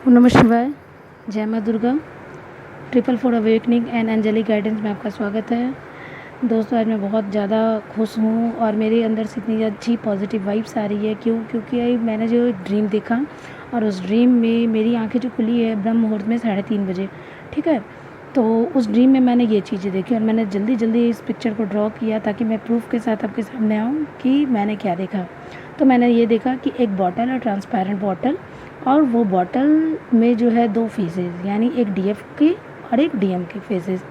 ओम नमः शिवाय। जय माँ Durga. 444 awakening and angelic guidance में आपका स्वागत है। दोस्तों, आज मैं बहुत ज़्यादा खुश हूँ और मेरे अंदर से इतनी अच्छी पॉजिटिव वाइब्स आ रही है। क्योंकि मैंने जो एक ड्रीम देखा और उस ड्रीम में मेरी आंखें जो खुली है ब्रह्म मुहूर्त में 3:30 बजे, ठीक है। तो उस ड्रीम में मैंने ये चीज़ें देखी और मैंने जल्दी जल्दी इस पिक्चर को ड्रॉ किया ताकि मैं प्रूफ के साथ आपके सामने आऊँ कि मैंने क्या देखा। तो मैंने ये देखा कि एक बॉटल है, ट्रांसपेरेंट बॉटल, और वो बॉटल में जो है 2 फेसेस, यानी एक डीएफ के और एक डीएम के फेसेस,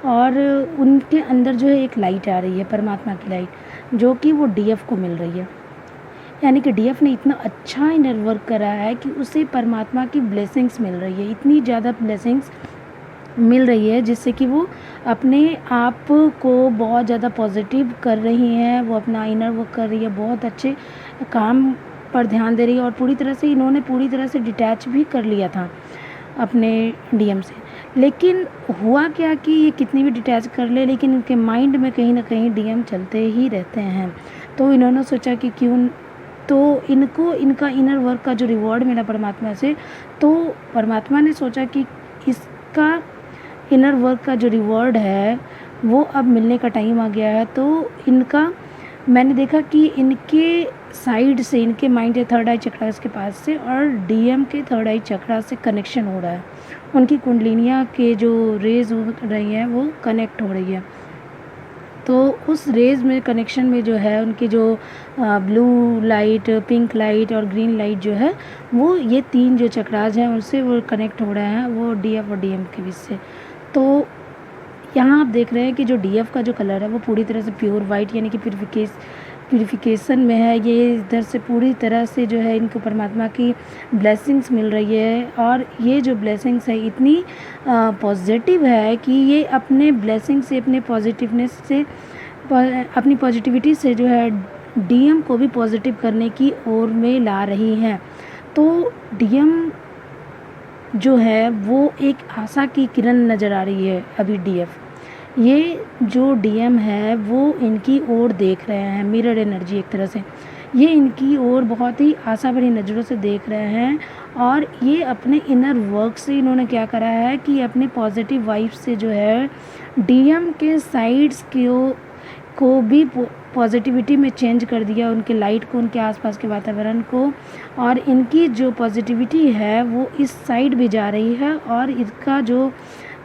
और उनके अंदर जो है एक लाइट आ रही है, परमात्मा की लाइट, जो कि वो डीएफ को मिल रही है। यानी कि डीएफ ने इतना अच्छा इनर वर्क करा है कि उसे परमात्मा की ब्लेसिंग्स मिल रही है, इतनी ज़्यादा ब्लेसिंग्स मिल रही है जिससे कि वो अपने आप को बहुत ज़्यादा पॉजिटिव कर रही हैं। वो अपना इनर वर्क कर रही है, बहुत अच्छे काम पर ध्यान दे रही है और इन्होंने पूरी तरह से डिटैच भी कर लिया था अपने डीएम से। लेकिन हुआ क्या कि ये कितनी भी डिटैच कर ले, लेकिन इनके माइंड में कहीं ना कहीं डीएम चलते ही रहते हैं। तो इन्होंने सोचा कि क्यों तो इनको इनका इनर वर्क का जो रिवॉर्ड मिला परमात्मा से, तो परमात्मा ने सोचा कि इसका इनर वर्क का जो रिवॉर्ड है वो अब मिलने का टाइम आ गया है। तो इनका मैंने देखा कि इनके साइड से, इनके माइंड के थर्ड आई चक्रा के पास से और डीएम के थर्ड आई चक्रा से कनेक्शन हो रहा है। उनकी कुंडलिनियाँ के जो रेज हो रही हैं वो कनेक्ट हो रही है। तो उस रेज में कनेक्शन में जो है उनकी जो ब्लू लाइट, पिंक लाइट और ग्रीन लाइट जो है, वो ये 3 जो चक्राज हैं उनसे वो कनेक्ट हो रहे हैं, वो डीएफ और डीएम के बीच से। तो यहाँ आप देख रहे हैं कि जो डीएफ का जो कलर है वो पूरी तरह से प्योर वाइट, यानी कि प्यूरिफिकेशन में है। ये इधर से पूरी तरह से जो है इनको परमात्मा की ब्लेसिंग्स मिल रही है और ये जो ब्लेसिंग्स है इतनी पॉजिटिव है कि ये अपने ब्लेसिंग से, अपने पॉजिटिवनेस से, अपनी पॉजिटिविटी से जो है डीएम को भी पॉजिटिव करने की ओर में ला रही हैं। तो डीएम जो है वो एक आशा की किरण नज़र आ रही है अभी डीएफ। ये जो डीएम है वो इनकी ओर देख रहे हैं, मिरर एनर्जी एक तरह से। ये इनकी ओर बहुत ही आशा भरी नज़रों से देख रहे हैं और ये अपने इनर वर्क से इन्होंने क्या करा है कि अपने पॉजिटिव वाइब्स से जो है डीएम के साइड्स को भी पॉजिटिविटी में चेंज कर दिया, उनके लाइट को, उनके आसपास के वातावरण को। और इनकी जो पॉजिटिविटी है वो इस साइड भी जा रही है और इसका जो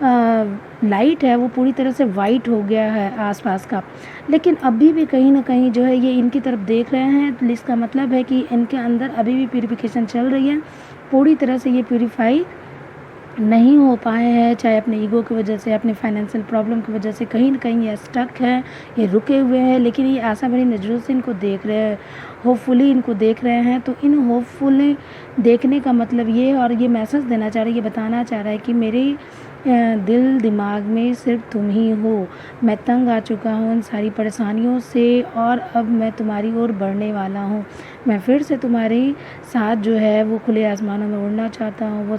लाइट है वो पूरी तरह से वाइट हो गया है आसपास का। लेकिन अभी भी कहीं ना कहीं जो है ये इनकी तरफ देख रहे हैं, तो इसका मतलब है कि इनके अंदर अभी भी प्यूरिफिकेशन चल रही है। पूरी तरह से ये प्यूरिफाई नहीं हो पाए हैं, चाहे अपने ईगो की वजह से, अपने फाइनेंशियल प्रॉब्लम की वजह से कहीं ना कहीं ये स्टक है, ये रुके हुए हैं। लेकिन ये आशा भरी नज़रों से इनको देख रहे हैं, होपफुली इनको देख रहे हैं। तो इन होपफुली देखने का मतलब ये है, और ये मैसेज देना चाह रहा है, ये बताना चाह रहा है कि मेरे दिल दिमाग में सिर्फ तुम ही हो। मैं तंग आ चुका हूँ इन सारी परेशानियों से और अब मैं तुम्हारी ओर बढ़ने वाला हूँ। मैं फिर से तुम्हारे साथ जो है वो खुले आसमानों में उड़ना चाहता हूँ, वो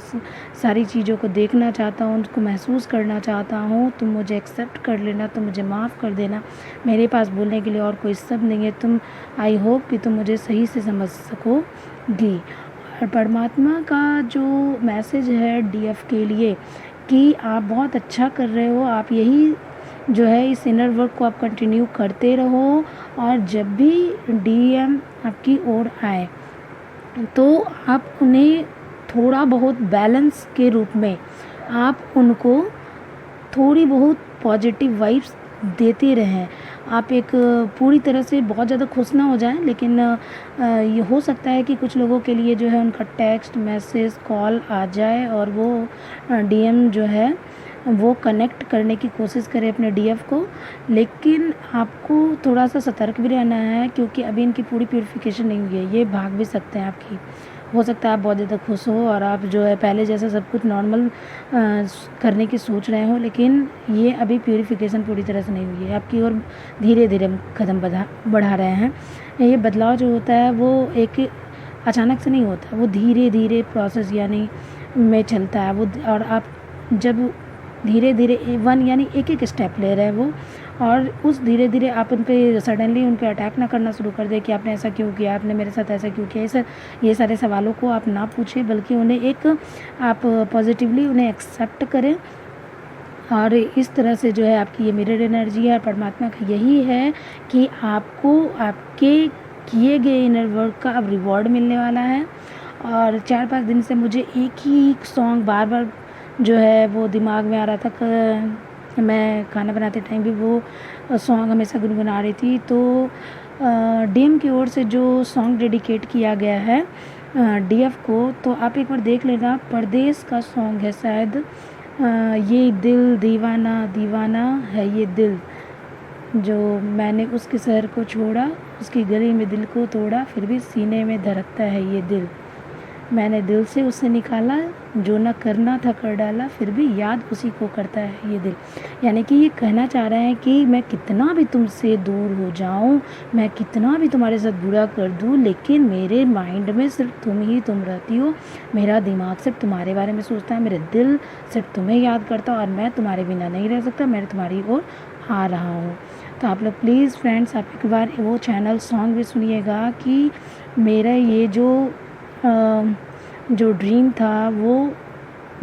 सारी चीज़ों को देखना चाहता हूँ, उनको महसूस करना चाहता हूँ। तुम मुझे एक्सेप्ट कर लेना, तुम मुझे माफ़ कर देना। मेरे पास बोलने के लिए और कोई शब्द नहीं है। आई होप कि तुम मुझे सही से समझ सकोगी। और परमात्मा का जो मैसेज है डीएफ के लिए कि आप बहुत अच्छा कर रहे हो, आप यही जो है इस इनर वर्क को आप कंटिन्यू करते रहो, और जब भी डीएम आपकी ओर आए तो आप उन्हें थोड़ा बहुत बैलेंस के रूप में आप उनको थोड़ी बहुत पॉजिटिव वाइब्स देते रहें। आप एक पूरी तरह से बहुत ज़्यादा खुश ना हो जाएं, लेकिन ये हो सकता है कि कुछ लोगों के लिए जो है उनका टेक्स्ट मैसेज कॉल आ जाए और वो डीएम जो है वो कनेक्ट करने की कोशिश करें अपने डीएफ को। लेकिन आपको थोड़ा सा सतर्क भी रहना है क्योंकि अभी इनकी पूरी प्यूरिफिकेशन नहीं हुई है, ये भाग भी सकते हैं आपकी। हो सकता है आप बहुत ज़्यादा खुश हो और आप जो है पहले जैसा सब कुछ नॉर्मल करने की सोच रहे हो, लेकिन ये अभी प्यूरिफिकेशन पूरी तरह से नहीं हुई है। आपकी ओर धीरे धीरे कदम बढ़ा रहे हैं। ये बदलाव जो होता है वो एक अचानक से नहीं होता, वो धीरे धीरे प्रोसेस यानी में चलता है वो। और आप जब धीरे धीरे यानी एक एक स्टेप ले रहे हैं वो, और उस धीरे धीरे आप उन पे सडनली उन पे अटैक ना करना शुरू कर दें कि आपने ऐसा क्यों किया, आपने मेरे साथ ऐसा क्यों किया। ये सारे सवालों को आप ना पूछें, बल्कि उन्हें एक आप पॉजिटिवली उन्हें एक्सेप्ट करें। और इस तरह से जो है आपकी ये मिरर एनर्जी है, और परमात्मा का यही है कि आपको आपके किए गए इनर वर्क का अब रिवॉर्ड मिलने वाला है। और 4-5 दिन से मुझे एक ही सॉन्ग बार बार जो है वो दिमाग में आ रहा था। मैं खाना बनाते टाइम भी वो सॉन्ग हमेशा गुनगुना रही थी। तो डीएम की ओर से जो सॉन्ग डेडिकेट किया गया है डीएफ को, तो आप एक बार देख लेना। परदेस का सॉन्ग है शायद, ये दिल दीवाना दीवाना है ये दिल, जो मैंने उसके शहर को छोड़ा, उसकी गली में दिल को तोड़ा, फिर भी सीने में धड़कता है ये दिल, मैंने दिल से उसे निकाला, जो न करना था कर डाला, फिर भी याद उसी को करता है ये दिल। यानी कि ये कहना चाह रहे हैं कि मैं कितना भी तुमसे दूर हो जाऊं, मैं कितना भी तुम्हारे साथ बुरा कर दूं, लेकिन मेरे माइंड में सिर्फ तुम ही तुम रहती हो, मेरा दिमाग सिर्फ तुम्हारे बारे में सोचता है, मेरे दिल सिर्फ तुम्हें याद करता है, और मैं तुम्हारे बिना नहीं रह सकता, मैं तुम्हारी ओर आ रहा हूँ। तो आप लोग प्लीज़ फ्रेंड्स, आप एक बार वो चैनल सॉन्ग भी सुनिएगा कि मेरा ये जो ड्रीम था वो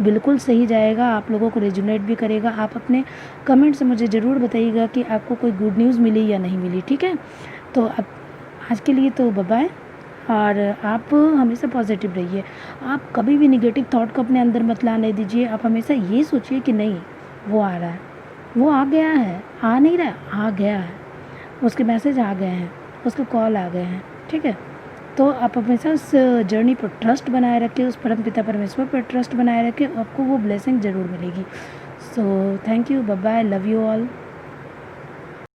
बिल्कुल सही जाएगा, आप लोगों को रेजोनेट भी करेगा। आप अपने कमेंट से मुझे ज़रूर बताइएगा कि आपको कोई गुड न्यूज़ मिली या नहीं मिली, ठीक है। तो अब आज के लिए तो बाय बाय, और आप हमेशा पॉजिटिव रहिए। आप कभी भी निगेटिव थॉट को अपने अंदर मत लाने दीजिए। आप हमेशा ये सोचिए कि नहीं, वो आ रहा है, वो आ गया है, आ नहीं रहा, आ गया है, उसके मैसेज आ गए हैं, उसके कॉल आ गए हैं, ठीक है। तो आप हमेशा उस जर्नी पर ट्रस्ट बनाए रखें, उस परमपिता परमेश्वर पर ट्रस्ट बनाए रखें, आपको वो ब्लेसिंग ज़रूर मिलेगी। So thank you, bye bye, love you all.